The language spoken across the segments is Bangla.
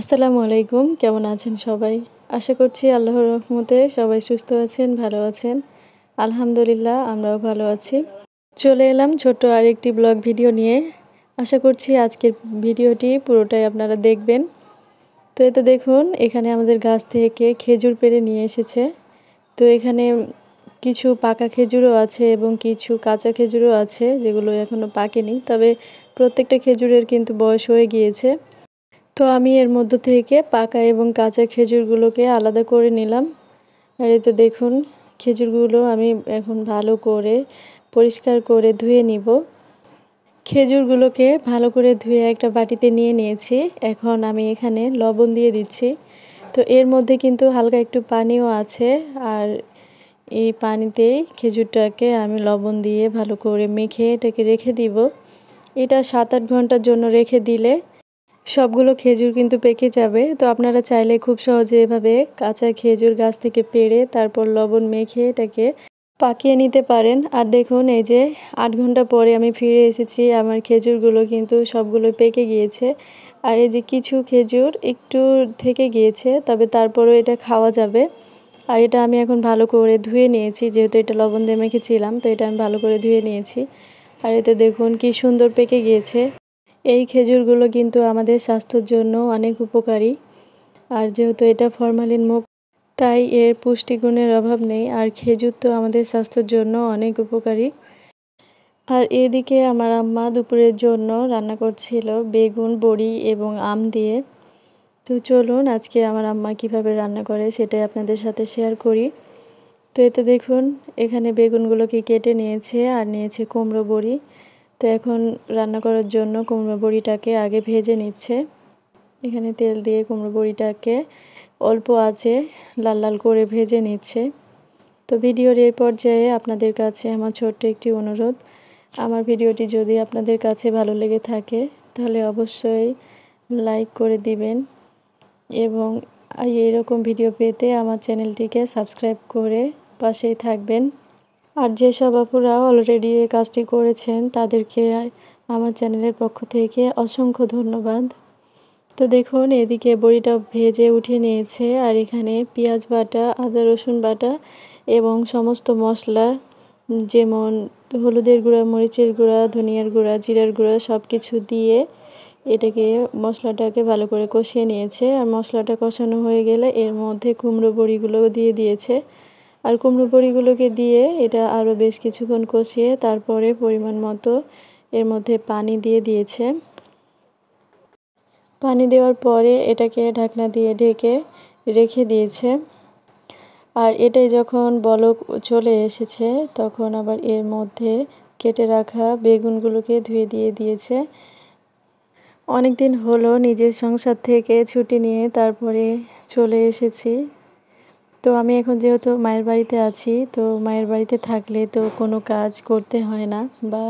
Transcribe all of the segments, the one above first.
আসসালামু আলাইকুম, কেমন আছেন সবাই? আশা করছি আল্লাহর রহমতে সবাই সুস্থ আছেন, ভালো আছেন। আলহামদুলিল্লাহ আমরাও ভালো আছি। চলে এলাম ছোট্ট আরেকটি ব্লগ ভিডিও নিয়ে। আশা করছি আজকের ভিডিওটি পুরোটাই আপনারা দেখবেন। তো এই তো দেখুন, এখানে আমাদের গাছ থেকে খেজুর পেড়ে নিয়ে এসেছে। তো এখানে কিছু পাকা খেজুরও আছে এবং কিছু কাঁচা খেজুরও আছে, যেগুলো এখনও পাকেনি। তবে প্রত্যেকটা খেজুরের কিন্তু বয়স হয়ে গিয়েছে। তো আমি এর মধ্য থেকে পাকা এবং কাঁচা খেজুরগুলোকে আলাদা করে নিলাম। আর এই তো দেখুন, খেজুরগুলো আমি এখন ভালো করে পরিষ্কার করে ধুয়ে নিব। খেজুরগুলোকে ভালো করে ধুয়ে একটা বাটিতে নিয়ে নিয়েছি। এখন আমি এখানে লবণ দিয়ে দিচ্ছি। তো এর মধ্যে কিন্তু হালকা একটু পানিও আছে, আর এই পানিতেই খেজুরটাকে আমি লবণ দিয়ে ভালো করে মেখে এটাকে রেখে দিব। এটা 7-8 ঘন্টার জন্য রেখে দিলে সবগুলো খেজুর কিন্তু পেকে যাবে। তো আপনারা চাইলে খুব সহজে এভাবে কাঁচা খেজুর গাছ থেকে পেড়ে তারপর লবণ মেখে এটাকে পাকিয়ে নিতে পারেন। আর দেখুন, এই যে 8 ঘন্টা পরে আমি ফিরে এসেছি, আমার খেজুরগুলো কিন্তু সবগুলো পেকে গিয়েছে। আর এই যে কিছু খেজুর একটু থেকে গিয়েছে, তবে তারপরেও এটা খাওয়া যাবে। আর এটা আমি এখন ভালো করে ধুয়ে নিয়েছি, যেহেতু এটা লবণ দিয়ে মেখেছিলাম, তো এটা আমি ভালো করে ধুয়ে নিয়েছি। আর এতে দেখুন কি সুন্দর পেকে গিয়েছে। এই খেজুরগুলো কিন্তু আমাদের স্বাস্থ্যের জন্য অনেক উপকারী। আর যেহেতু এটা ফরমালিন মুক্ত, তাই এর পুষ্টিগুণের অভাব নেই। আর খেজুর তো আমাদের স্বাস্থ্যের জন্য অনেক উপকারী। আর এদিকে আমার আম্মা দুপুরের জন্য রান্না করছিল বেগুন, বড়ি এবং আম দিয়ে। তো চলুন আজকে আমার আম্মা কিভাবে রান্না করে সেটাই আপনাদের সাথে শেয়ার করি। তো এতে দেখুন, এখানে বেগুনগুলোকে কেটে নিয়েছে আর নিয়েছে কুমড়ো বড়ি। তো এখন রান্না করার জন্য কুমড়ো বড়িটাকে আগে ভেজে নিচ্ছে। এখানে তেল দিয়ে কুমড়ো বড়িটাকে অল্প আঁচে লাল লাল করে ভেজে নিচ্ছে। তো ভিডিওর এই পর্যায়ে আপনাদের কাছে আমার ছোট্ট একটি অনুরোধ, আমার ভিডিওটি যদি আপনাদের কাছে ভালো লেগে থাকে তাহলে অবশ্যই লাইক করে দিবেন এবং এরকম ভিডিও পেতে আমার চ্যানেলটিকে সাবস্ক্রাইব করে পাশেই থাকবেন। আর যেসব আপুরা অলরেডি এই কাজটি করেছেন তাদেরকে আমার চ্যানেলের পক্ষ থেকে অসংখ্য ধন্যবাদ। তো দেখুন, এদিকে বড়িটা ভেজে উঠিয়ে নিয়েছে, আর এখানে পেঁয়াজ বাটা, আদা রসুন বাটা এবং সমস্ত মশলা, যেমন হলুদের গুঁড়া, মরিচের গুঁড়া, ধনিয়ার গুঁড়া, জিরার গুঁড়া সব কিছু দিয়ে এটাকে মশলাটাকে ভালো করে কষিয়ে নিয়েছে। আর মশলাটা কষানো হয়ে গেলে এর মধ্যে কুমড়ো বড়িগুলো দিয়ে দিয়েছে। আর কুমড়ো বড়িগুলোকে দিয়ে এটা আরও বেশ কিছুক্ষণ কষিয়ে তারপরে পরিমাণ মতো এর মধ্যে পানি দিয়ে দিয়েছে। পানি দেওয়ার পরে এটাকে ঢাকনা দিয়ে ঢেকে রেখে দিয়েছে। আর এটাই যখন বলক চলে এসেছে তখন আবার এর মধ্যে কেটে রাখা বেগুনগুলোকে ধুয়ে দিয়ে দিয়েছে। অনেক দিন হলো নিজের সংসার থেকে ছুটি নিয়ে তারপরে চলে এসেছি। তো আমি এখন যেহেতু মায়ের বাড়িতে আছি, তো মায়ের বাড়িতে থাকলে তো কোনো কাজ করতে হয় না, বা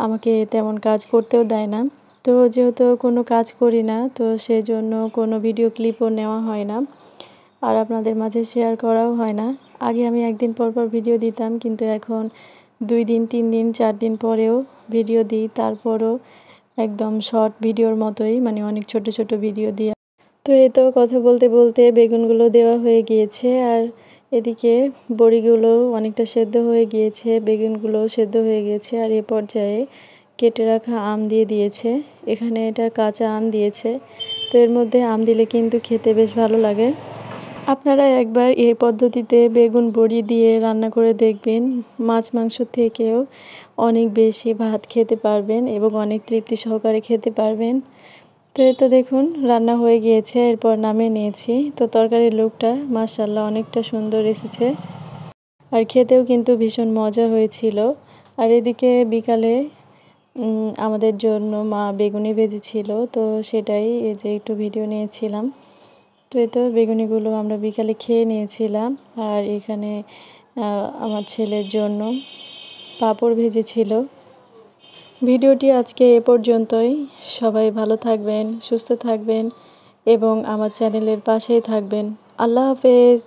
আমাকে তেমন কাজ করতেও দেয় না। তো যেহেতু কোনো কাজ করি না, তো সেজন্য কোনো ভিডিও ক্লিপও নেওয়া হয় না, আর আপনাদের মাঝে শেয়ার করাও হয় না। আগে আমি একদিন পর পর ভিডিও দিতাম, কিন্তু এখন 2 দিন, 3 দিন, 4 দিন পরেও ভিডিও দিই। তারপরও একদম শর্ট ভিডিওর মতোই, মানে অনেক ছোট ছোট ভিডিও দিই। তো এই তো কথা বলতে বলতে বেগুনগুলো দেওয়া হয়ে গিয়েছে, আর এদিকে বড়িগুলো অনেকটা সেদ্ধ হয়ে গিয়েছে, বেগুনগুলোও সেদ্ধ হয়ে গিয়েছে। আর এ পর্যায়ে কেটে রাখা আম দিয়ে দিয়েছে। এখানে এটা কাঁচা আম দিয়েছে। তো এর মধ্যে আম দিলে কিন্তু খেতে বেশ ভালো লাগে। আপনারা একবার এই পদ্ধতিতে বেগুন বড়ি দিয়ে রান্না করে দেখবেন, মাছ মাংস থেকেও অনেক বেশি ভাত খেতে পারবেন এবং অনেক তৃপ্তি সহকারে খেতে পারবেন। তো এই তো দেখুন, রান্না হয়ে গিয়েছে, এরপর নামিয়ে নিয়েছি। তো তরকারির লুকটা মাশাআল্লাহ অনেকটা সুন্দর এসেছে, আর খেতেও কিন্তু ভীষণ মজা হয়েছিল। আর এদিকে বিকালে আমাদের জন্য মা বেগুনি ভেজেছিল, তো সেটাই এই যে একটু ভিডিও নিয়েছিলাম। তো এই তো বেগুনিগুলো আমরা বিকালে খেয়ে নিয়েছিলাম। আর এখানে আমার ছেলের জন্য পাঁপড় ভেজেছিল। ভিডিওটি আজকে এ পর্যন্তই। সবাই ভালো থাকবেন, সুস্থ থাকবেন এবং আমার চ্যানেলের পাশেই থাকবেন। আল্লাহ হাফেজ।